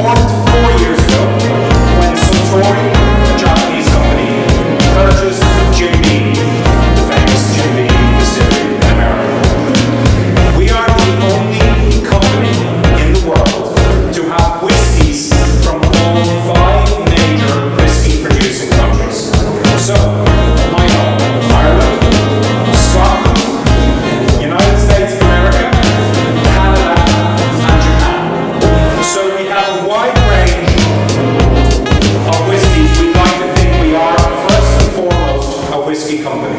formed 4 years ago when Suntory, a Japanese company, purchased Jim Beam, the famous Jim Beam distillery in America. We are the only company in the world to have whiskies from all 5 major whiskey producing countries. So, Ireland, Scotland, United States of America, Canada, and Japan. So we have a wide range of whiskies. We like to think we are, first and foremost, a whiskey company.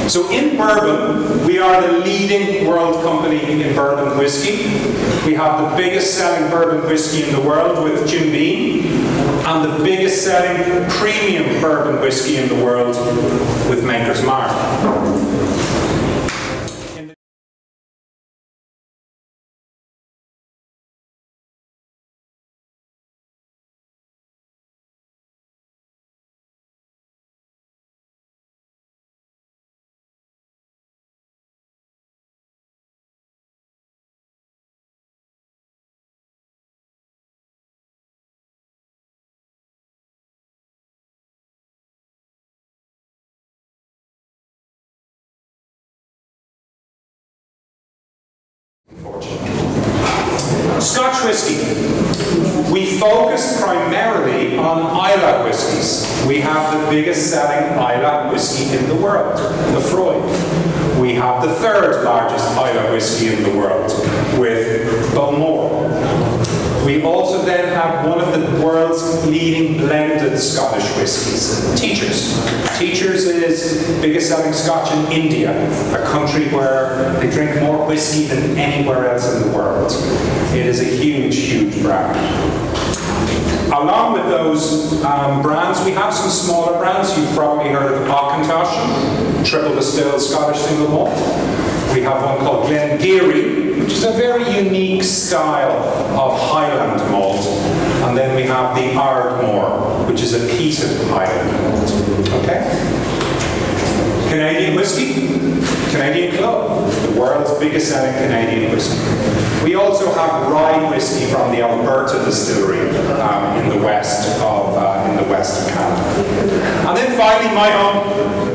So in bourbon, we are the leading world company in bourbon whiskey. We have the biggest selling bourbon whiskey in the world with Jim Beam, and the biggest selling premium bourbon whiskey in the world with Maker's Mark. Scotch whisky. We focus primarily on Islay whiskies. We have the biggest selling Islay whiskey in the world, the Freud. We have the 3rd largest Islay whiskey in the world with Bowmore. We also then have one of the world's leading blended Scottish whiskies, Teachers. Teachers is biggest selling Scotch in India, a country where they drink more whiskey than anywhere else in the world. It is a huge, huge brand. Along with those brands, we have some smaller brands. You've probably heard of Auchentoshan, triple distilled Scottish single malt. We have one called Glengarry, which is a very unique style of Highland malt. And then we have the Ardmore, which is a peated Highland malt. Okay? Canadian whiskey, Canadian Club, the world's biggest selling Canadian whiskey. We also have rye whiskey from the Alberta distillery in the west of Canada. And then finally, my home.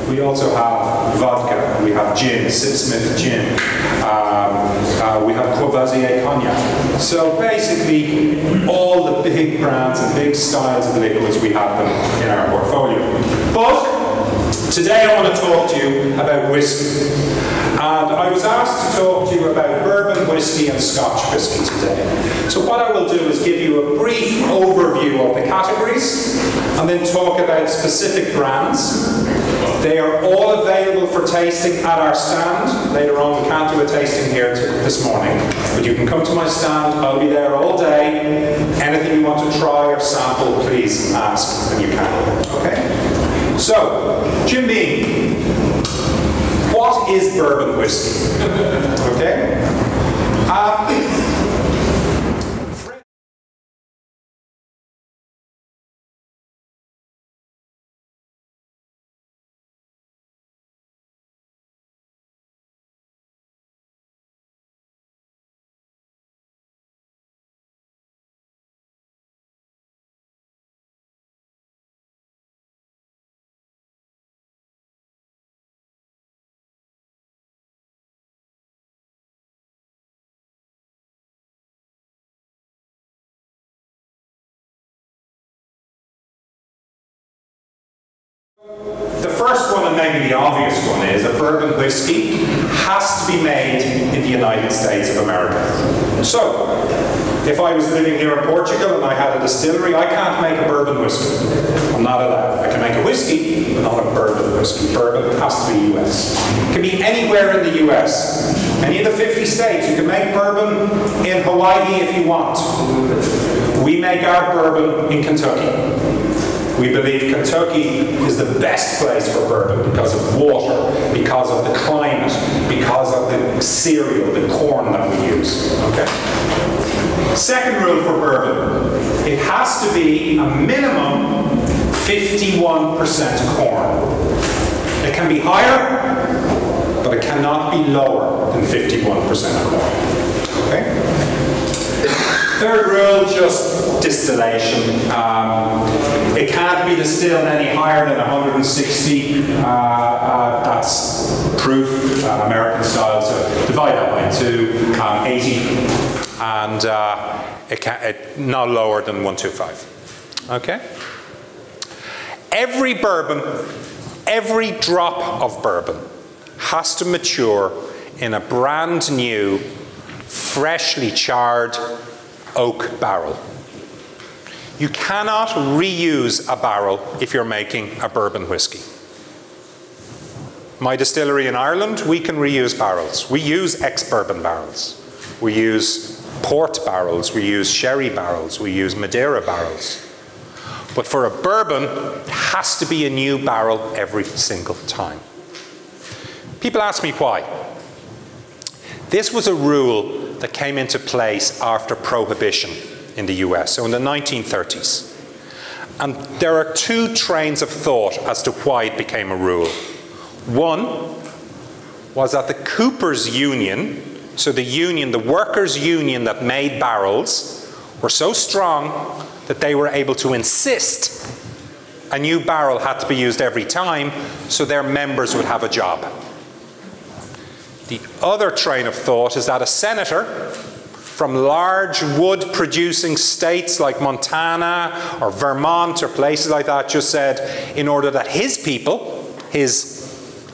We also have vodka, we have gin, Sipsmith gin, we have Courvoisier cognac. So basically, all the big brands and big styles of liquids, we have them in our portfolio. But today I want to talk to you about whiskey. And I was asked to talk to you about bourbon whiskey and Scotch whiskey today. So what I will do is give you a brief overview of the categories and then talk about specific brands. They are all available for tasting at our stand. Later on, we can't do a tasting here this morning, but you can come to my stand. I'll be there all day. Anything you want to try or sample, please ask and you can. Okay? So, Jim Beam. What is bourbon whiskey? Okay? the first one, and maybe the obvious one, is a bourbon whiskey has to be made in the United States of America. So, if I was living here in Portugal and I had a distillery, I can't make a bourbon whiskey. I'm not allowed. I can make a whiskey, but not a bourbon whiskey. Bourbon has to be US. It can be anywhere in the US. Any of the 50 states, you can make bourbon in Hawaii if you want. We make our bourbon in Kentucky. We believe Kentucky is the best place for bourbon because of water, because of the climate, because of the cereal, the corn that we use. Okay? Second rule for bourbon, it has to be a minimum 51% corn. It can be higher, but it cannot be lower than 51% corn. Okay? Third rule, just distillation. It can't be distilled any higher than 160. That's proof, American style. So divide that by 2, 80. And no lower than 125. Okay? Every bourbon, every drop of bourbon has to mature in a brand new, freshly charred oak barrel. You cannot reuse a barrel if you're making a bourbon whiskey. My distillery in Ireland, we can reuse barrels. We use ex-bourbon barrels. We use port barrels, we use sherry barrels, we use Madeira barrels. But for a bourbon, it has to be a new barrel every single time. People ask me why. This was a rule that came into place after Prohibition in the US, so in the 1930s. And there are two trains of thought as to why it became a rule. One was that the Coopers Union, so the union, the workers' union that made barrels, were so strong that they were able to insist a new barrel had to be used every time, so their members would have a job. The other train of thought is that a senator from large wood-producing states like Montana or Vermont or places like that just said, in order that his people, his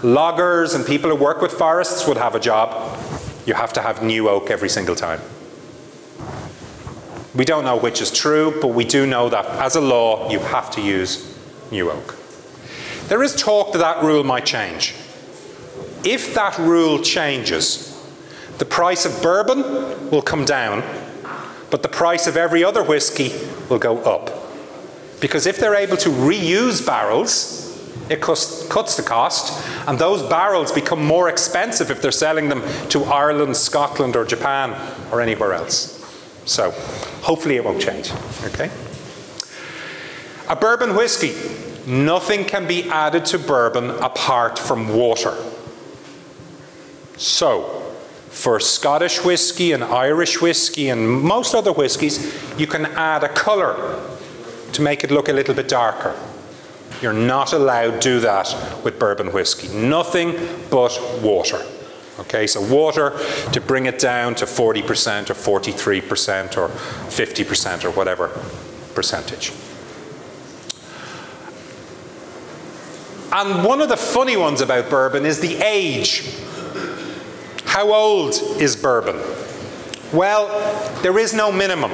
loggers and people who work with forests would have a job, you have to have new oak every single time. We don't know which is true, but we do know that as a law, you have to use new oak. There is talk that that rule might change. If that rule changes, the price of bourbon will come down, but the price of every other whiskey will go up. Because if they're able to reuse barrels, it cuts the cost, and those barrels become more expensive if they're selling them to Ireland, Scotland, or Japan, or anywhere else. So, hopefully it won't change, okay? A bourbon whiskey. Nothing can be added to bourbon apart from water. So, for Scottish whiskey and Irish whiskey and most other whiskies, you can add a colour to make it look a little bit darker. You're not allowed to do that with bourbon whiskey. Nothing but water. Okay, so water to bring it down to 40% or 43% or 50% or whatever percentage. And one of the funny ones about bourbon is the age. How old is bourbon? Well, there is no minimum.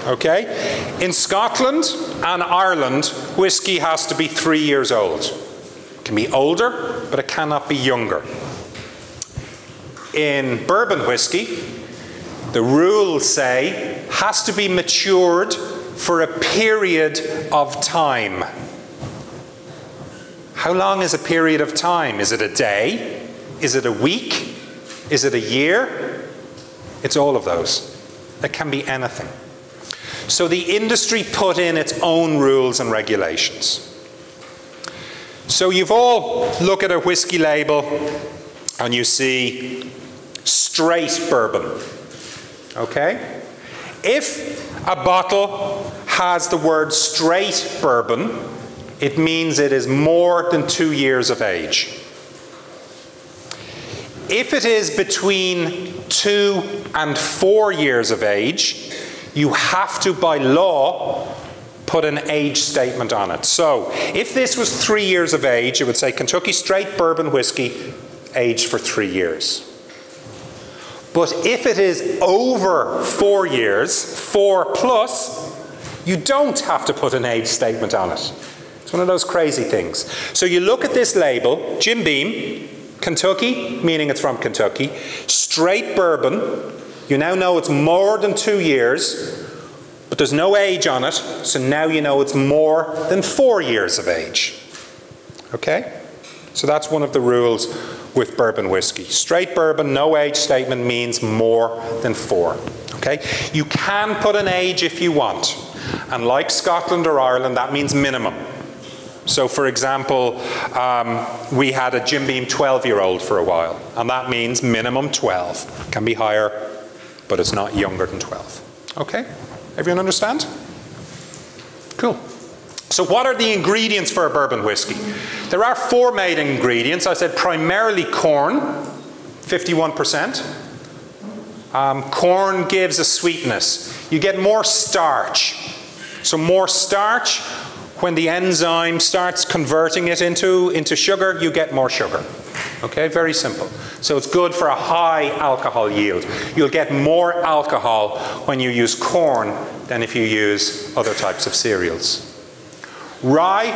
Okay? In Scotland and Ireland, whiskey has to be 3 years old. It can be older, but it cannot be younger. In bourbon whiskey, the rules say has to be matured for a period of time. How long is a period of time? Is it a day? Is it a week? Is it a year? It's all of those. It can be anything. So the industry put in its own rules and regulations. So you've all looked at a whiskey label and you see straight bourbon. Okay? If a bottle has the word straight bourbon, it means it is more than 2 years of age. If it is between 2 and 4 years of age, you have to, by law, put an age statement on it. So if this was 3 years of age, it would say Kentucky Straight Bourbon Whiskey, aged for 3 years. But if it is over 4 years, 4 plus, you don't have to put an age statement on it. It's one of those crazy things. So you look at this label, Jim Beam, Kentucky, meaning it's from Kentucky, straight bourbon. You now know it's more than 2 years, but there's no age on it, so now you know it's more than 4 years of age. Okay? So that's one of the rules with bourbon whiskey. Straight bourbon, no age statement means more than 4. Okay? You can put an age if you want. And like Scotland or Ireland, that means minimum. So for example, we had a Jim Beam 12-year-old for a while, and that means minimum 12. Can be higher, but it's not younger than 12. Okay? Everyone understand? Cool. So what are the ingredients for a bourbon whiskey? There are 4 main ingredients. I said primarily corn, 51%. Corn gives a sweetness. You get more starch. So more starch, when the enzyme starts converting it into sugar, you get more sugar. Okay, very simple. So it's good for a high alcohol yield. You'll get more alcohol when you use corn than if you use other types of cereals. Rye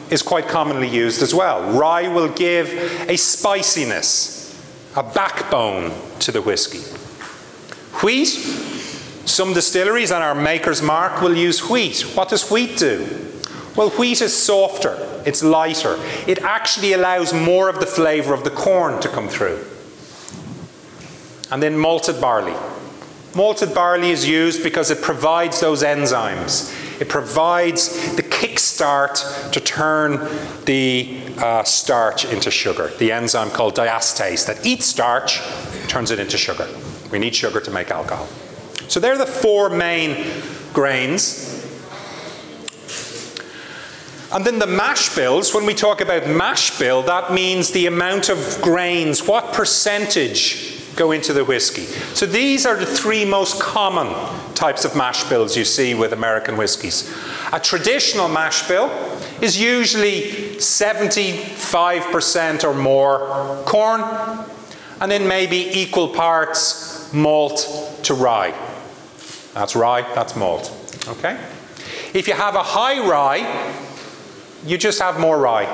is quite commonly used as well. Rye will give a spiciness, a backbone to the whiskey. Wheat, some distilleries and our maker's mark will use wheat. What does wheat do? Well, wheat is softer, it's lighter. It actually allows more of the flavor of the corn to come through. And then malted barley. Malted barley is used because it provides those enzymes. It provides the kickstart to turn the starch into sugar. The enzyme called diastase that eats starch turns it into sugar. We need sugar to make alcohol. So they're the 4 main grains. And then the mash bills, when we talk about mash bill, that means the amount of grains, what percentage go into the whiskey. So these are the 3 most common types of mash bills you see with American whiskies. A traditional mash bill is usually 75% or more corn, and then maybe equal parts malt to rye. That's rye, that's malt. Okay? If you have a high rye, you just have more rye.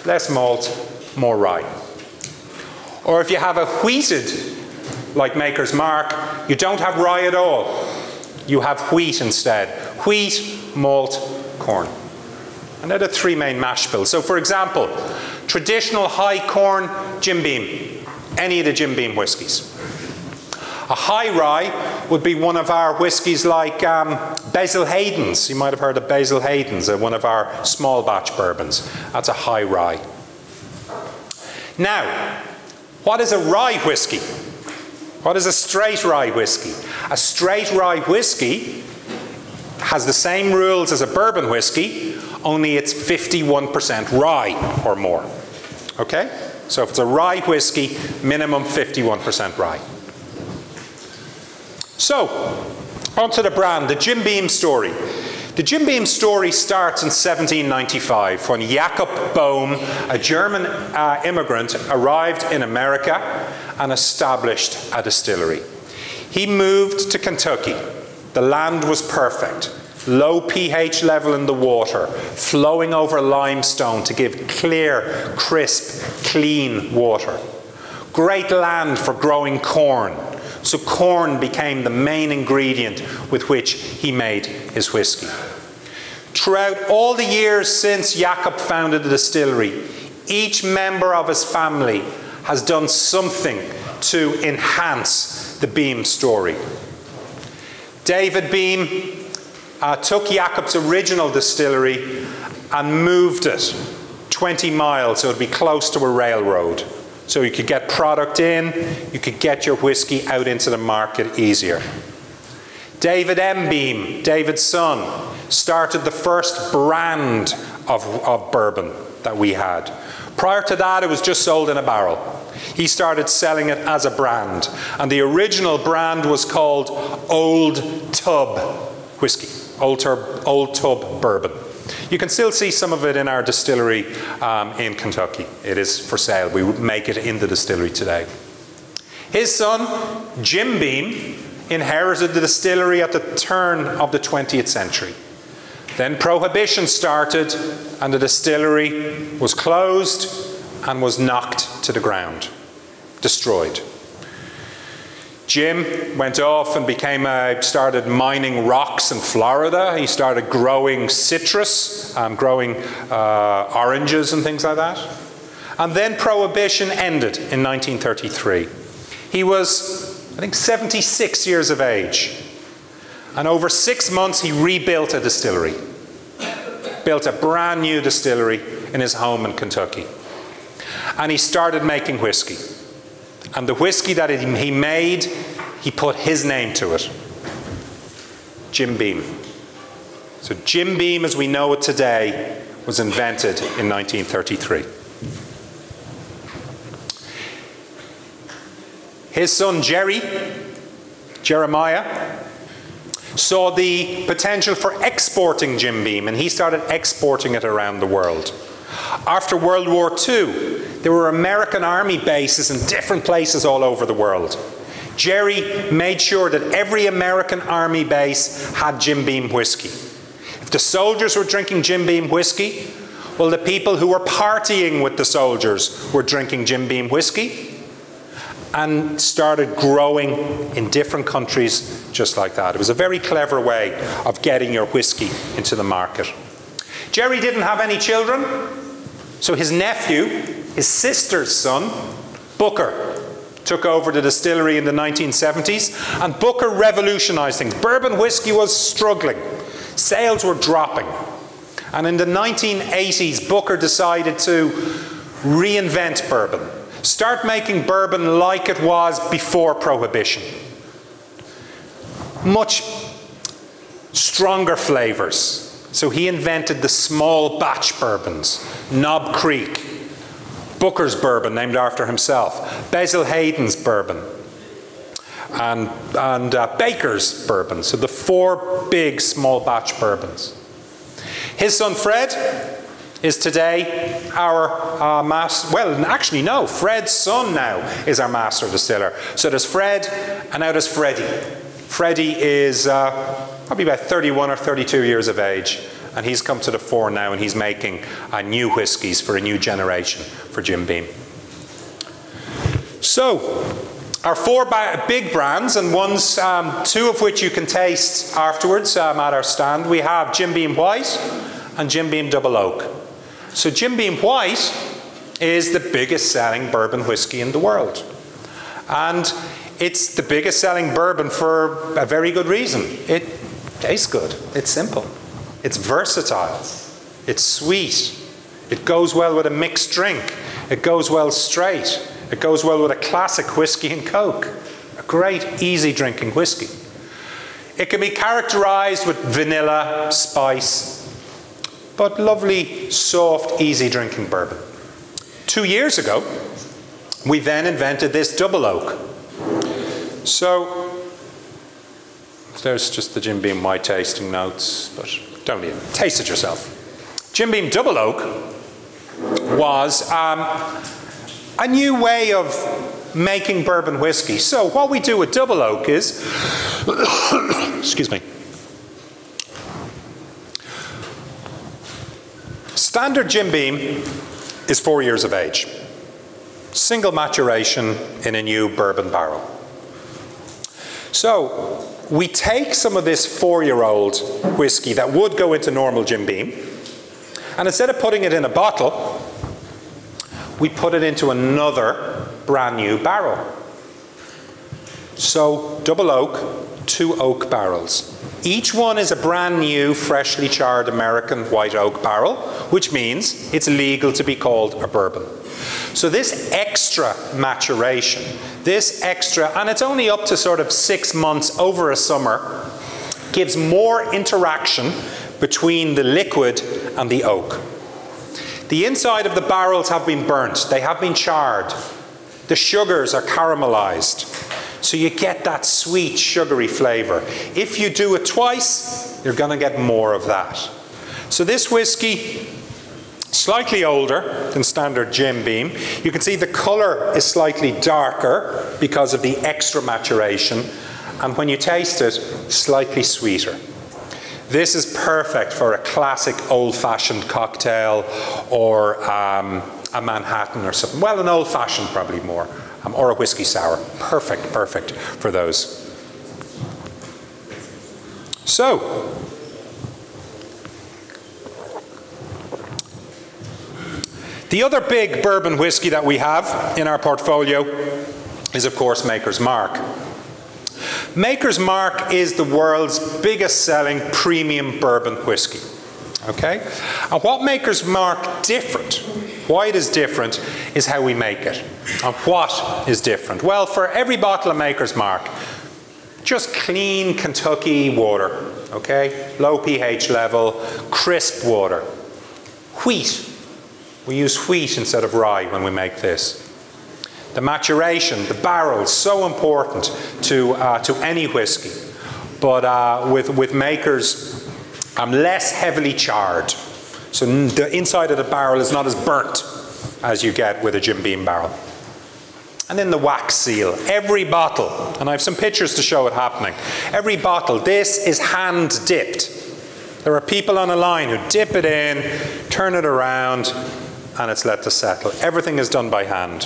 Less malt, more rye. Or if you have a wheated, like Maker's Mark, you don't have rye at all. You have wheat instead. Wheat, malt, corn. And they're the 3 main mash bills. So for example, traditional high corn Jim Beam, any of the Jim Beam whiskies. A high rye would be one of our whiskies like Basil Hayden's. You might have heard of Basil Hayden's, one of our small batch bourbons. That's a high rye. Now, what is a rye whiskey? What is a straight rye whiskey? A straight rye whiskey has the same rules as a bourbon whiskey, only it's 51% rye or more. Okay? So if it's a rye whiskey, minimum 51% rye. So, onto the brand, the Jim Beam story. The Jim Beam story starts in 1795 when Jacob Bohm, a German immigrant, arrived in America and established a distillery. He moved to Kentucky. The land was perfect. Low pH level in the water, flowing over limestone to give clear, crisp, clean water. Great land for growing corn. So corn became the main ingredient with which he made his whiskey. Throughout all the years since Jacob founded the distillery, each member of his family has done something to enhance the Beam story. David Beam took Jacob's original distillery and moved it 20 miles so it would be close to a railroad. So you could get product in, you could get your whiskey out into the market easier. David M. Beam, David's son, started the first brand of bourbon that we had. Prior to that, it was just sold in a barrel. He started selling it as a brand. And the original brand was called Old Tub Whiskey. old tub bourbon. You can still see some of it in our distillery in Kentucky. It is for sale. We make it in the distillery today. His son, Jim Beam, inherited the distillery at the turn of the 20th century. Then Prohibition started and the distillery was closed and was knocked to the ground, destroyed. Jim went off and started mining rocks in Florida. He started growing citrus, growing oranges and things like that. And then Prohibition ended in 1933. He was, I think, 76 years of age. And over 6 months, he rebuilt a distillery. Built a brand new distillery in his home in Kentucky. And he started making whiskey. And the whiskey that he made, he put his name to it. Jim Beam. So Jim Beam, as we know it today, was invented in 1933. His son Jeremiah, saw the potential for exporting Jim Beam, and he started exporting it around the world. After World War II, there were American Army bases in different places all over the world. Jerry made sure that every American Army base had Jim Beam whiskey. If the soldiers were drinking Jim Beam whiskey, well, the people who were partying with the soldiers were drinking Jim Beam whiskey, and started growing in different countries just like that. It was a very clever way of getting your whiskey into the market. Jerry didn't have any children, so his nephew, his sister's son, Booker, took over the distillery in the 1970s, and Booker revolutionized things. Bourbon whiskey was struggling. Sales were dropping. And in the 1980s, Booker decided to reinvent bourbon. Start making bourbon like it was before Prohibition. Much stronger flavors. So he invented the small batch bourbons. Knob Creek, Booker's bourbon named after himself, Basil Hayden's bourbon, and Baker's bourbon. So the 4 big small batch bourbons. His son Fred is today our master. Well, actually no, Fred's son now is our master distiller. So there's Fred, and now there's Freddie. Freddie is probably about 31 or 32 years of age, and he's come to the fore now, and he's making new whiskies for a new generation for Jim Beam. So our 4 big brands, and ones, 2 of which you can taste afterwards at our stand. We have Jim Beam White and Jim Beam Double Oak. So Jim Beam White is the biggest selling bourbon whiskey in the world. And it's the biggest selling bourbon for a very good reason. It tastes good. It's simple. It's versatile. It's sweet. It goes well with a mixed drink. It goes well straight. It goes well with a classic whiskey and Coke. A great, easy drinking whiskey. It can be characterized with vanilla, spice, but lovely, soft, easy drinking bourbon. 2 years ago, we then invented this Double Oak. So, there's just the Jim Beam White tasting notes, but don't need it. Taste it yourself. Jim Beam Double Oak was a new way of making bourbon whiskey. So what we do with Double Oak is, excuse me, standard Jim Beam is 4 years of age. Single maturation in a new bourbon barrel. So we take some of this 4-year-old whiskey that would go into normal Jim Beam, and instead of putting it in a bottle, we put it into another brand new barrel. So Double Oak, 2 oak barrels. Each one is a brand new, freshly charred American white oak barrel, which means it's legal to be called a bourbon. So this extra maturation, and it's only up to sort of 6 months over a summer, gives more interaction between the liquid and the oak. The inside of the barrels have been burnt, they have been charred. The sugars are caramelized. So you get that sweet, sugary flavor. If you do it twice, you're going to get more of that. So this whiskey, slightly older than standard Jim Beam. You can see the colour is slightly darker because of the extra maturation, and when you taste it, slightly sweeter. This is perfect for a classic old-fashioned cocktail or a Manhattan or something. Well, an old-fashioned probably more, or a whiskey sour. Perfect, perfect for those. So, the other big bourbon whiskey that we have in our portfolio is, of course, Maker's Mark. Maker's Mark is the world's biggest selling premium bourbon whiskey. Okay? And what Maker's Mark different, why it is different, is how we make it. And what is different? Well, for every bottle of Maker's Mark, just clean Kentucky water, okay? Low pH level, crisp water. Wheat. We use wheat instead of rye when we make this. The maturation, the barrels, so important to any whiskey. But with Maker's, less heavily charred. So the inside of the barrel is not as burnt as you get with a Jim Beam barrel. And then the wax seal. Every bottle, and I have some pictures to show it happening. Every bottle, this is hand dipped. There are people on a line who dip it in, turn it around, and it's let to settle. Everything is done by hand,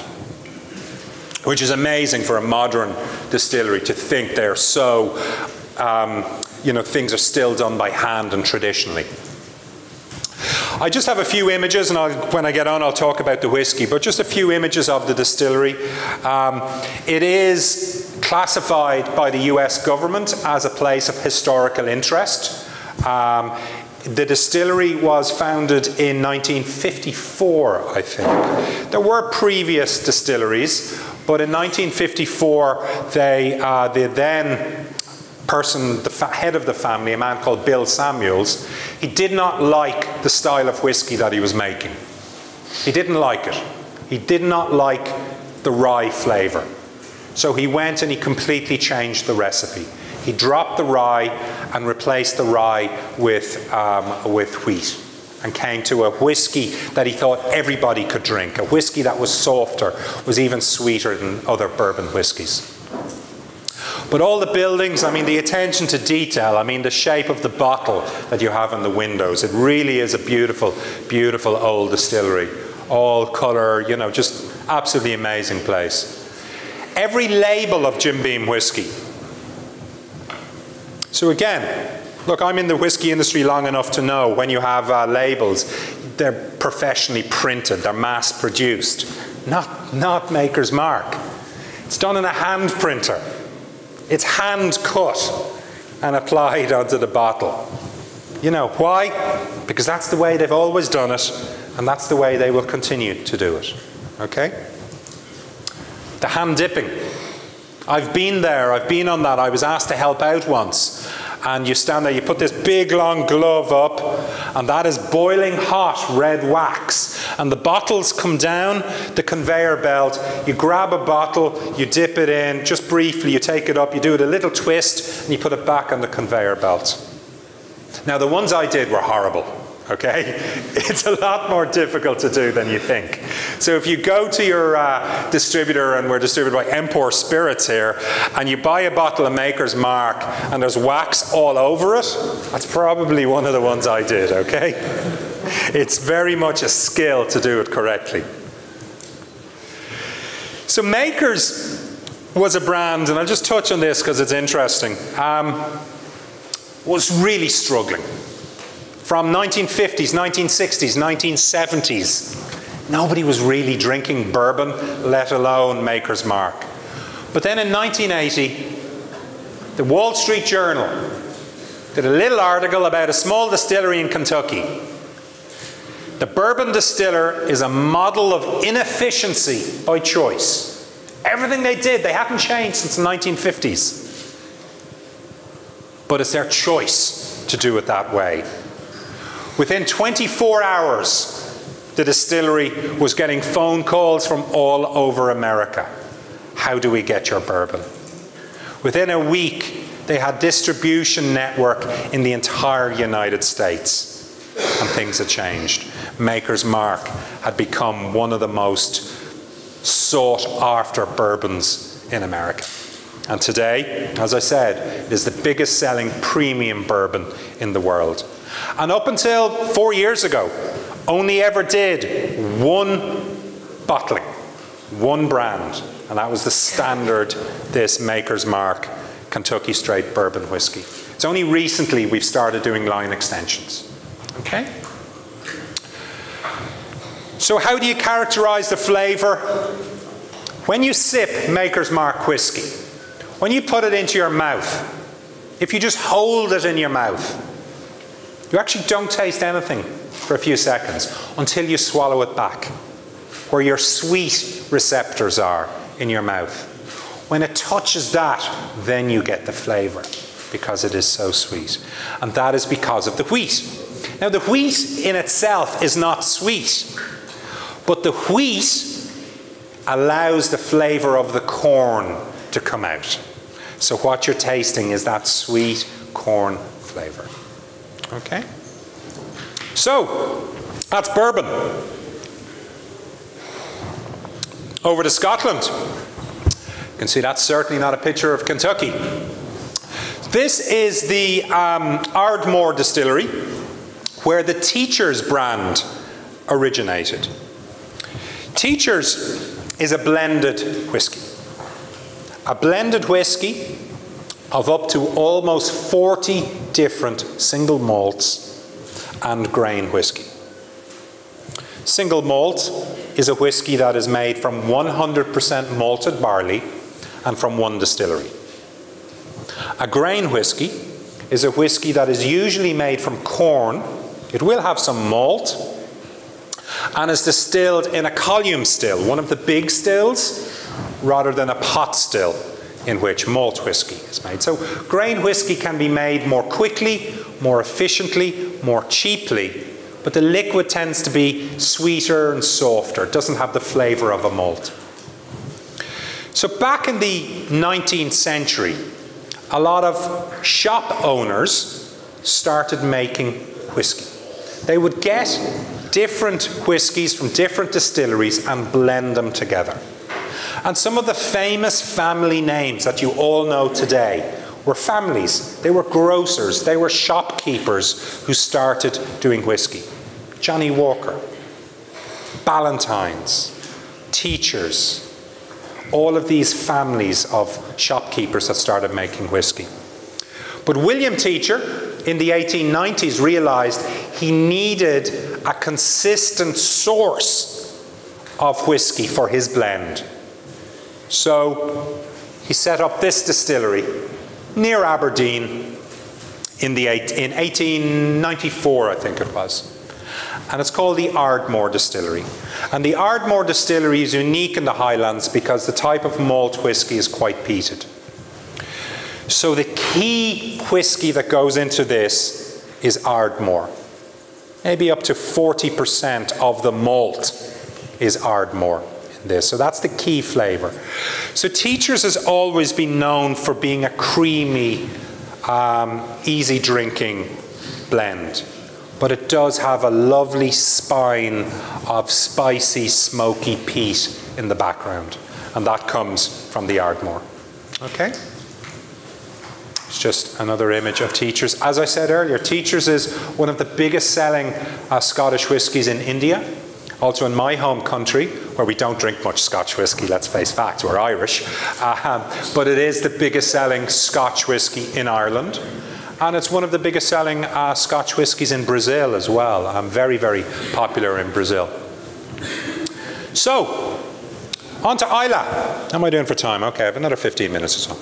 which is amazing for a modern distillery to think they're so, things are still done by hand and traditionally. I just have a few images, and when I get on I'll talk about the whiskey, but just a few images of the distillery. It is classified by the US government as a place of historical interest. The distillery was founded in 1954, I think. There were previous distilleries, but in 1954, the then person, the head of the family, a man called Bill Samuels, he did not like the style of whiskey that he was making. He didn't like it. He did not like the rye flavour. So he went and he completely changed the recipe. He dropped the rye and replaced the rye with wheat, and came to a whiskey that he thought everybody could drink, a whiskey that was softer, was even sweeter than other bourbon whiskies. But all the buildings, the attention to detail, the shape of the bottle that you have in the windows, it really is a beautiful, beautiful old distillery. All colour, just absolutely amazing place. Every label of Jim Beam whiskey. So again, look, I'm in the whiskey industry long enough to know when you have labels, they're professionally printed, they're mass produced. Not Maker's Mark. It's done in a hand printer. It's hand cut and applied onto the bottle. You know, why? Because that's the way they've always done it, and that's the way they will continue to do it. Okay? The hand dipping. I've been there, I've been on that. I was asked to help out once. And you stand there, you put this big long glove up, and that is boiling hot red wax. And the bottles come down the conveyor belt. You grab a bottle, you dip it in, just briefly, you take it up, you do it a little twist, and you put it back on the conveyor belt. Now, the ones I did were horrible. Okay? It's a lot more difficult to do than you think. So if you go to your distributor, and we're distributed by Empor Spirits here, and you buy a bottle of Maker's Mark and there's wax all over it, that's probably one of the ones I did, okay? It's very much a skill to do it correctly. So Maker's was a brand, and I'll just touch on this because it's interesting, was really struggling. From 1950s, 1960s, 1970s, nobody was really drinking bourbon, let alone Maker's Mark. But then in 1980, the Wall Street Journal did a little article about a small distillery in Kentucky. The bourbon distiller is a model of inefficiency by choice. Everything they did, they hadn't changed since the 1950s. But it's their choice to do it that way. Within 24 hours, the distillery was getting phone calls from all over America. How do we get your bourbon? Within a week, They had distribution network in the entire United States. And things had changed. Maker's Mark had become one of the most sought after bourbons in America. And today, as I said, it is the biggest selling premium bourbon in the world. And up until 4 years ago, only ever did one bottling, one brand, and that was the standard, this Maker's Mark Kentucky Straight Bourbon Whiskey. It's only recently we've started doing line extensions. Okay? So how do you characterize the flavor? When you sip Maker's Mark whiskey, when you put it into your mouth, if you just hold it in your mouth, you actually don't taste anything for a few seconds until you swallow it back, where your sweet receptors are in your mouth. When it touches that, then you get the flavor, because it is so sweet. And that is because of the wheat. Now, the wheat in itself is not sweet, but the wheat allows the flavor of the corn to come out. So what you're tasting is that sweet corn flavor. Okay? So, that's bourbon. Over to Scotland. You can see that's certainly not a picture of Kentucky. This is the Ardmore distillery, where the Teacher's brand originated. Teacher's is a blended whiskey. A blended whiskey of up to almost 40 different single malts and grain whiskey. Single malt is a whiskey that is made from 100% malted barley and from one distillery. A grain whiskey is a whiskey that is usually made from corn. It will have some malt and is distilled in a column still, one of the big stills, rather than a pot still in which malt whiskey is made. So grain whiskey can be made more quickly, more efficiently, more cheaply, but the liquid tends to be sweeter and softer. It doesn't have the flavor of a malt. So back in the 19th century, a lot of shop owners started making whiskey. They would get different whiskies from different distilleries and blend them together. And some of the famous family names that you all know today were families. They were grocers. They were shopkeepers who started doing whiskey. Johnny Walker, Ballantyne's, Teachers, all of these families of shopkeepers that started making whiskey. But William Teacher in the 1890s realized he needed a consistent source of whiskey for his blend. So he set up this distillery near Aberdeen in 1894, I think it was. And it's called the Ardmore Distillery. And the Ardmore Distillery is unique in the Highlands because the type of malt whiskey is quite peated. So the key whiskey that goes into this is Ardmore. Maybe up to 40% of the malt is Ardmore in this. So that's the key flavor. So Teacher's has always been known for being a creamy, easy drinking blend. But it does have a lovely spine of spicy, smoky peat in the background. And that comes from the Ardmore. Okay? It's just another image of Teacher's. As I said earlier, Teacher's is one of the biggest selling Scottish whiskies in India. Also in my home country, where we don't drink much Scotch whisky, let's face facts, we're Irish. But it is the biggest selling Scotch whisky in Ireland. And it's one of the biggest selling Scotch whiskies in Brazil as well. Very, very popular in Brazil. So, on to Islay. How am I doing for time? Okay, I have another 15 minutes or so.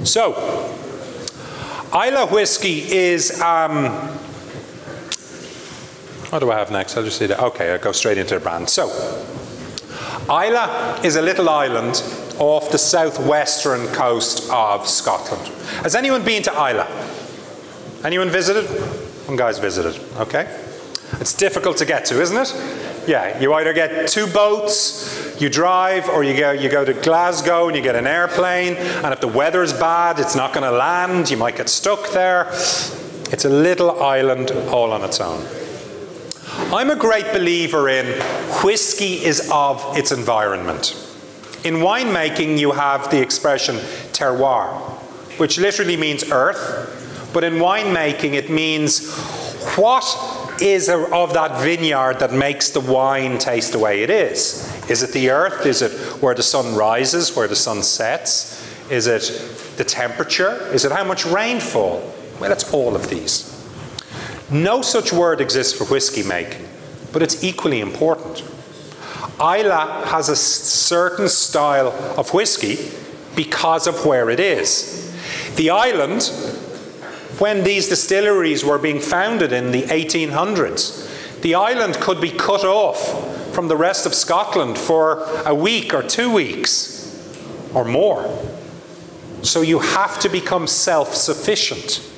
So, Islay whiskey is, what do I have next? I'll just see that. Okay, I'll go straight into the brand. So, Islay is a little island off the southwestern coast of Scotland. Has anyone been to Islay? Anyone visited? One guy's visited, okay. It's difficult to get to, isn't it? Yeah, you either get 2 boats, you drive, or you go to Glasgow and you get an airplane, and if the weather's bad, it's not going to land, you might get stuck there. It's a little island all on its own. I'm a great believer in whiskey is of its environment. In winemaking, you have the expression terroir, which literally means earth, but in winemaking it means what is of that vineyard that makes the wine taste the way it is. Is it the earth? Is it where the sun rises, where the sun sets? Is it the temperature? Is it how much rainfall? Well, it's all of these. No such word exists for whiskey making, but it's equally important. Islay has a certain style of whiskey because of where it is. The island, when these distilleries were being founded in the 1800s, the island could be cut off from the rest of Scotland for a week or 2 weeks or more. So you have to become self-sufficient.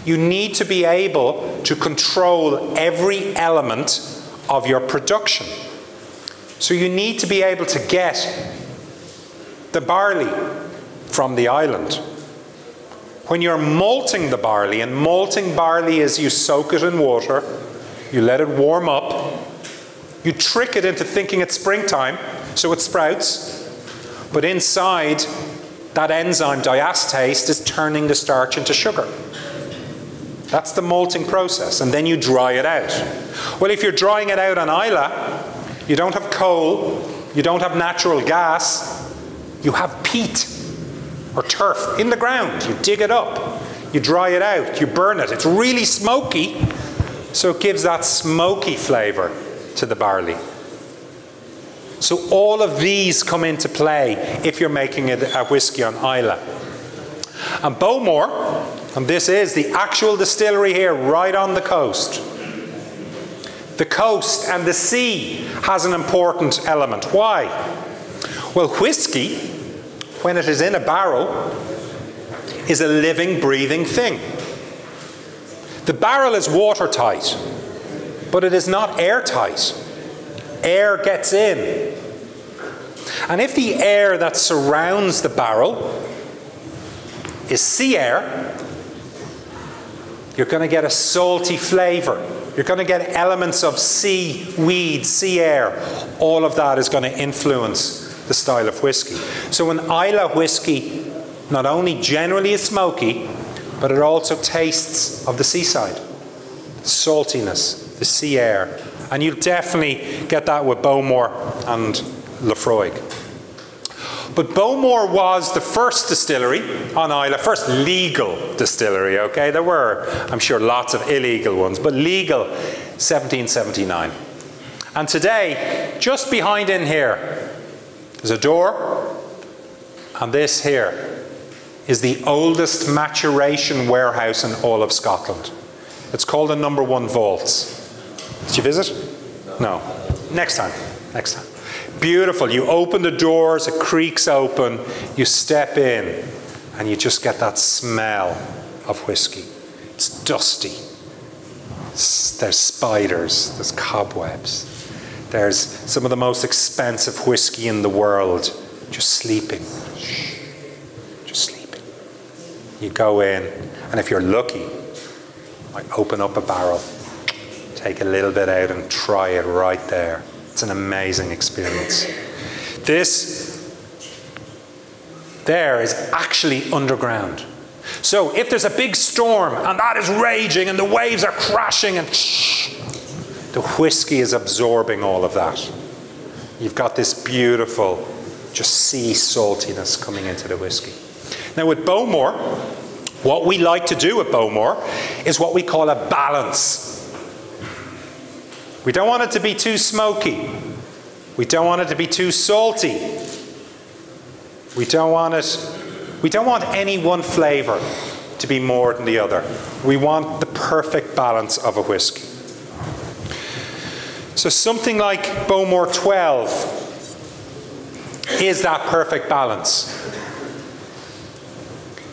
You need to be able to control every element of your production. So you need to be able to get the barley from the island. When you're malting the barley, and malting barley is you soak it in water, you let it warm up, you trick it into thinking it's springtime, so it sprouts, but inside, that enzyme diastase is turning the starch into sugar. That's the malting process, and then you dry it out. Well, if you're drying it out on Islay, you don't have coal, you don't have natural gas, you have peat or turf in the ground. You dig it up, you dry it out, you burn it. It's really smoky, so it gives that smoky flavour to the barley. So all of these come into play if you're making a whiskey on Islay. And Bowmore, and this is the actual distillery here right on the coast. The coast and the sea has an important element. Why? Well, whiskey, when it is in a barrel, is a living, breathing thing. The barrel is watertight, but it is not airtight. Air gets in. And if the air that surrounds the barrel is sea air, you're going to get a salty flavour. You're going to get elements of sea weed, sea air. All of that is going to influence the style of whiskey. So an Islay whiskey not only generally is smoky, but it also tastes of the seaside. The saltiness, the sea air. And you'll definitely get that with Bowmore and Laphroaig. But Bowmore was the first distillery on Islay, first legal distillery, okay? There were, I'm sure, lots of illegal ones, but legal, 1779. And today, just behind in here, there's a door, and this here is the oldest maturation warehouse in all of Scotland. It's called the No. 1 Vaults. Did you visit? No. Next time. Next time. Beautiful. You open the doors, it creaks open, you step in, and you just get that smell of whiskey. It's dusty. There's spiders, there's cobwebs. There's some of the most expensive whiskey in the world just sleeping. Shh. Just sleeping. You go in, and if you're lucky, I open up a barrel, take a little bit out and try it right there. It's an amazing experience. This there is actually underground. So if there's a big storm and that is raging and the waves are crashing and the whiskey is absorbing all of that. You've got this beautiful just sea saltiness coming into the whiskey. Now with Bowmore, what we like to do with Bowmore is what we call a balance. We don't want it to be too smoky. We don't want it to be too salty. We don't want any one flavour to be more than the other. We want the perfect balance of a whiskey. So something like Bowmore 12 is that perfect balance.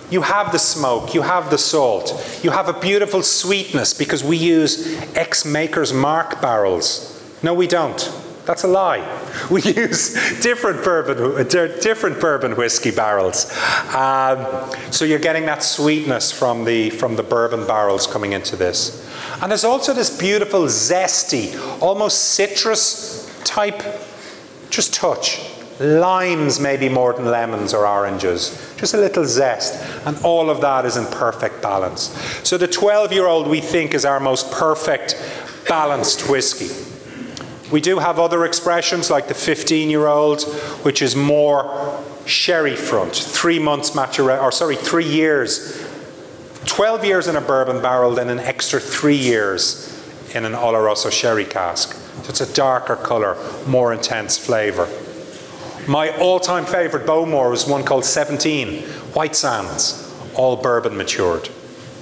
You have the smoke, you have the salt, you have a beautiful sweetness because we use ex-maker's mark barrels. No, we don't. That's a lie. We use different bourbon whiskey barrels. So you're getting that sweetness from the bourbon barrels coming into this. And there's also this beautiful zesty, almost citrus type, just touch. Limes maybe more than lemons or oranges. Just a little zest. And all of that is in perfect balance. So the 12-year-old we think is our most perfect balanced whiskey. We do have other expressions like the 15-year-old, which is more sherry front, 3 months maturation, or sorry, 3 years. 12 years in a bourbon barrel, then an extra 3 years in an Oloroso sherry cask. So it's a darker colour, more intense flavour. My all-time favourite Bowmore was one called 17, White Sands, all bourbon matured.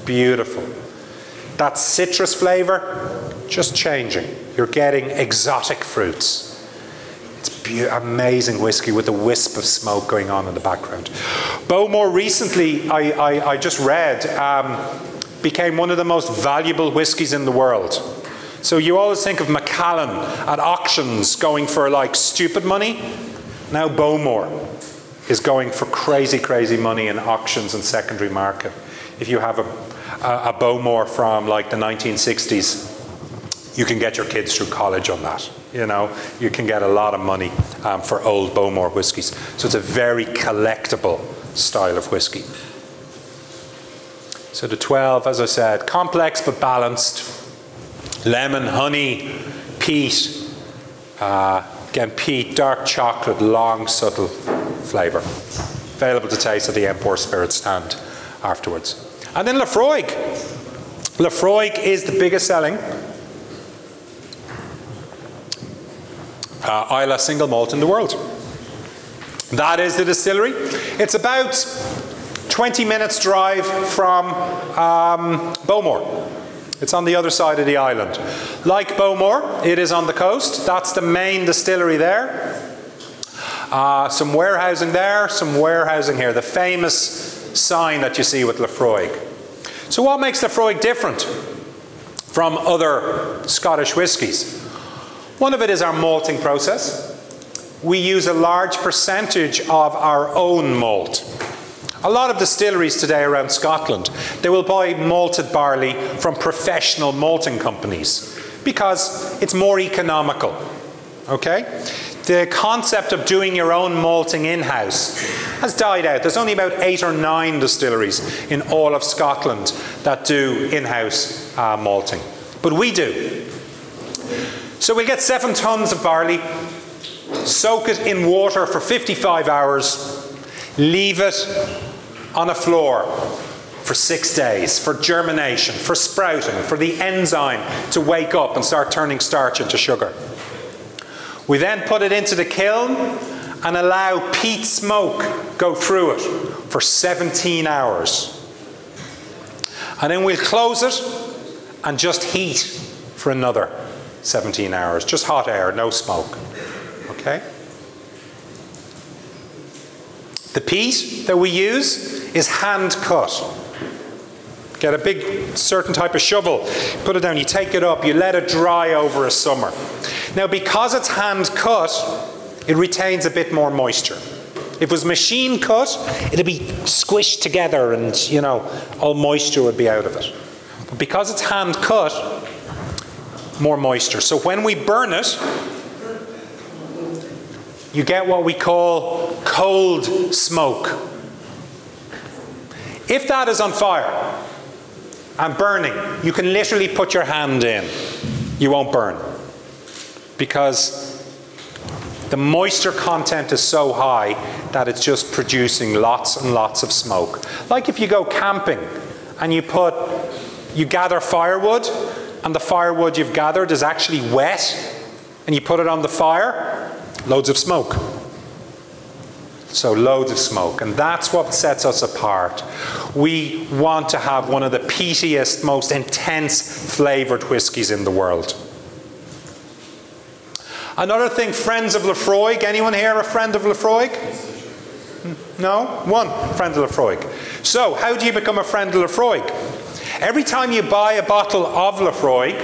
Beautiful. That citrus flavour, just changing. You're getting exotic fruits. It's amazing whiskey with a wisp of smoke going on in the background. Bowmore recently, I just read, became one of the most valuable whiskies in the world. So you always think of Macallan at auctions going for like stupid money. Now Bowmore is going for crazy, crazy money in auctions and secondary market. If you have a Bowmore from like the 1960s, you can get your kids through college on that. You know, you can get a lot of money for old Bowmore whiskies. So it's a very collectible style of whiskey. So the 12, as I said, complex but balanced. Lemon, honey, peat. Again, peat, dark chocolate, long, subtle flavour. Available to taste at the Empire Spirits stand afterwards. And then Lafroig. Lafroig is the biggest selling Islay single malt in the world. That is the distillery. It's about 20 minutes drive from Bowmore. It's on the other side of the island. Like Bowmore, it is on the coast. That's the main distillery there. Some warehousing there, some warehousing here. The famous sign that you see with Lafroig. So what makes Lafroig different from other Scottish whiskies? One of it is our malting process. We use a large percentage of our own malt. A lot of distilleries today around Scotland, they will buy malted barley from professional malting companies because it's more economical, okay? The concept of doing your own malting in-house has died out. There's only about 8 or 9 distilleries in all of Scotland that do in-house malting, but we do. So we'll get 7 tons of barley, soak it in water for 55 hours, leave it on a floor for 6 days for germination, for sprouting, for the enzyme to wake up and start turning starch into sugar. We then put it into the kiln and allow peat smoke go through it for 17 hours. And then we'll close it and just heat for another 17 hours. Just hot air, no smoke. Okay? The peat that we use is hand cut. Get a big certain type of shovel, put it down, you take it up, you let it dry over a summer. Now because it's hand cut, it retains a bit more moisture. If it was machine cut, it'd be squished together and, you know, all moisture would be out of it. But because it's hand cut, more moisture. So when we burn it, you get what we call cold smoke. If that is on fire and burning, you can literally put your hand in. You won't burn. Because the moisture content is so high that it's just producing lots and lots of smoke. Like if you go camping and you gather firewood, and the firewood you've gathered is actually wet, and you put it on the fire, loads of smoke. So loads of smoke, and that's what sets us apart. We want to have one of the peatiest, most intense flavoured whiskies in the world. Another thing, friends of Lafroig. Anyone here a friend of Lafroig? No? One friend of Lafroig. So, how do you become a friend of Lafroig? Every time you buy a bottle of Lafroig,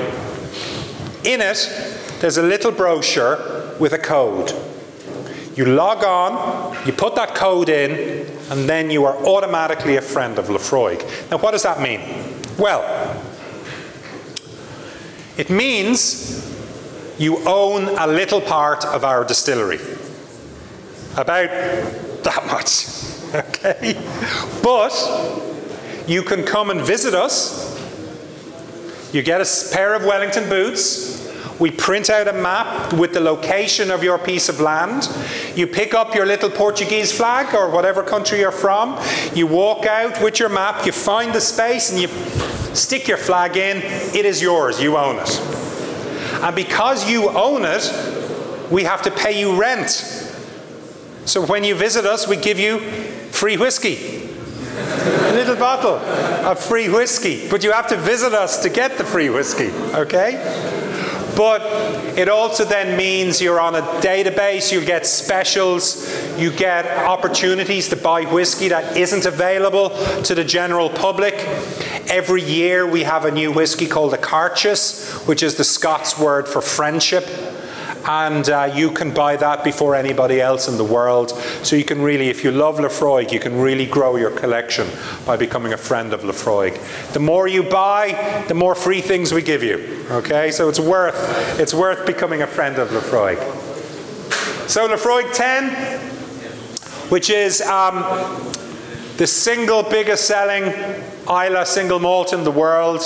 in it, there's a little brochure with a code. You log on, you put that code in, and then you are automatically a friend of Laphroaig. Now, what does that mean? Well, it means you own a little part of our distillery. About that much, okay? But you can come and visit us. You get a pair of Wellington boots. We print out a map with the location of your piece of land. You pick up your little Portuguese flag or whatever country you're from. You walk out with your map, you find the space and you stick your flag in. It is yours, you own it. And because you own it, we have to pay you rent. So when you visit us, we give you free whiskey. A little bottle of free whiskey. But you have to visit us to get the free whiskey, okay? But it also then means you're on a database, you get specials, you get opportunities to buy whiskey that isn't available to the general public. Every year we have a new whiskey called a Carchus, which is the Scots word for friendship. And you can buy that before anybody else in the world. So you can really, if you love Laphroaig, you can really grow your collection by becoming a friend of Laphroaig. The more you buy, the more free things we give you. Okay, so it's worth becoming a friend of Laphroaig. So Laphroaig 10, which is the single biggest selling Islay single malt in the world.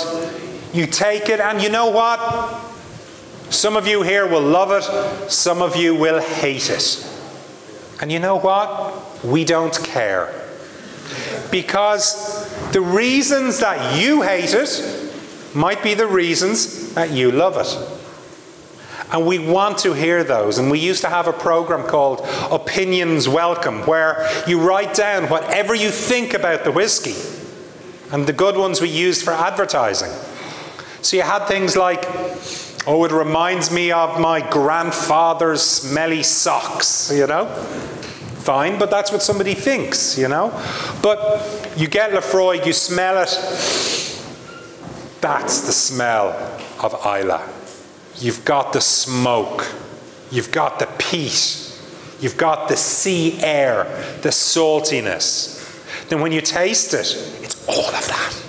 You take it, and you know what? Some of you here will love it, some of you will hate it. And you know what? We don't care. Because the reasons that you hate it might be the reasons that you love it. And we want to hear those. And we used to have a program called Opinions Welcome, where you write down whatever you think about the whiskey. And the good ones we used for advertising. So you had things like, oh, it reminds me of my grandfather's smelly socks, you know? Fine, but that's what somebody thinks, you know? But you get Laphroaig, you smell it. That's the smell of Islay. You've got the smoke. You've got the peat. You've got the sea air, the saltiness. Then when you taste it, it's all of that.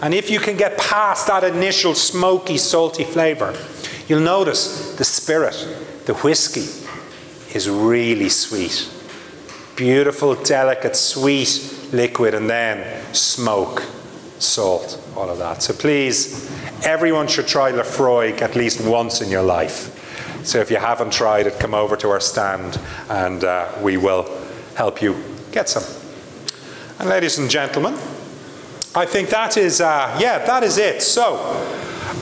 And if you can get past that initial smoky, salty flavour, you'll notice the spirit, the whiskey, is really sweet. Beautiful, delicate, sweet liquid, and then smoke, salt, all of that. So please, everyone should try Laphroaig at least once in your life. So if you haven't tried it, come over to our stand and we will help you get some. And ladies and gentlemen, I think that is, that is it. So,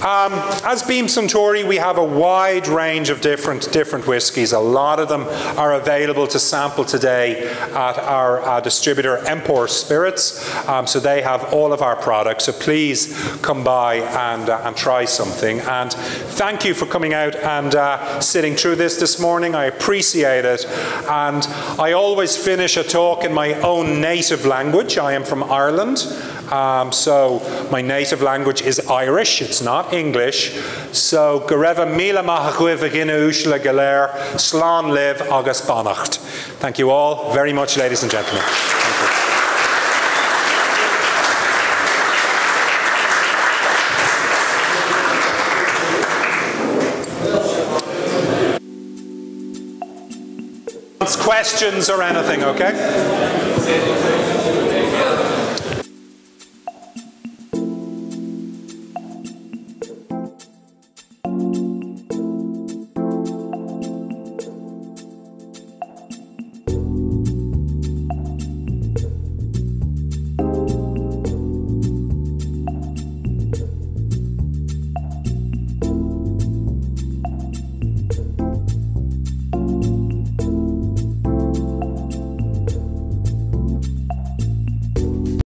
as Beam Suntory, we have a wide range of different whiskies. A lot of them are available to sample today at our distributor, Empor Spirits. So they have all of our products. So please come by and try something. And thank you for coming out and sitting through this morning. I appreciate it. And I always finish a talk in my own native language. I am from Ireland. So my native language is Irish, it's not English. So Garrafeira míle maith chuimh gine úsla galéir, slán live agus bannacht. Thank you all very much, ladies and gentlemen. Thank you. Questions or anything, okay?